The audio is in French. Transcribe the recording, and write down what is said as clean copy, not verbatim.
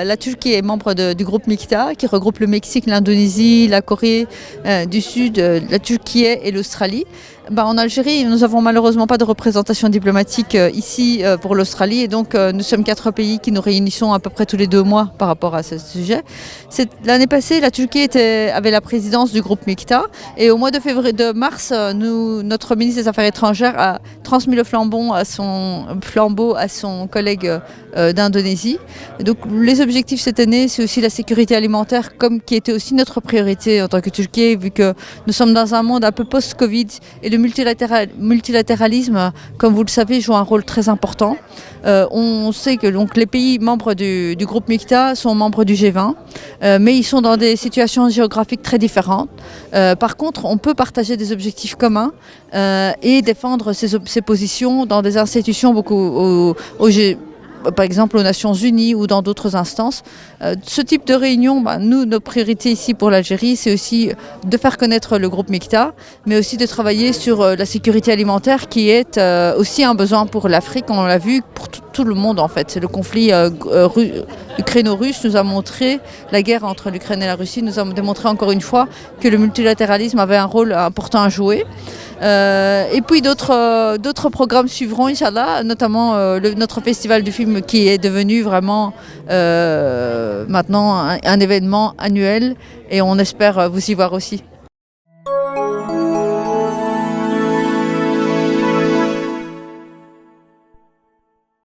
La Turquie est membre du groupe MIKTA qui regroupe le Mexique, l'Indonésie, la Corée du Sud, la Turquie et l'Australie. En Algérie, nous n'avons malheureusement pas de représentation diplomatique ici pour l'Australie et donc nous sommes 4 pays qui nous réunissons à peu près tous les 2 mois par rapport à ce sujet. L'année passée, la Turquie avait la présidence du groupe MIKTA et au mois de mars, notre ministre des Affaires étrangères a transmis le flambeau à son collègue d'Indonésie. Donc les objectifs cette année, c'est aussi la sécurité alimentaire qui était aussi notre priorité en tant que Turquie vu que nous sommes dans un monde un peu post-Covid et le multilatéralisme, comme vous le savez, joue un rôle très important. On sait que donc, les pays membres du groupe MIKTA sont membres du G20, mais ils sont dans des situations géographiques très différentes. Par contre, on peut partager des objectifs communs et défendre ses positions dans des institutions par exemple aux Nations Unies ou dans d'autres instances. Ce type de réunion, nos priorités ici pour l'Algérie, c'est aussi de faire connaître le groupe MIKTA, mais aussi de travailler sur la sécurité alimentaire qui est aussi un besoin pour l'Afrique, on l'a vu pour tout le monde en fait. Le conflit ukraino-russe nous a montré, la guerre entre l'Ukraine et la Russie nous a démontré encore une fois que le multilatéralisme avait un rôle important à jouer. Et puis d'autres programmes suivront, Inch'Allah, notamment notre festival du film qui est devenu vraiment maintenant un événement annuel et on espère vous y voir aussi.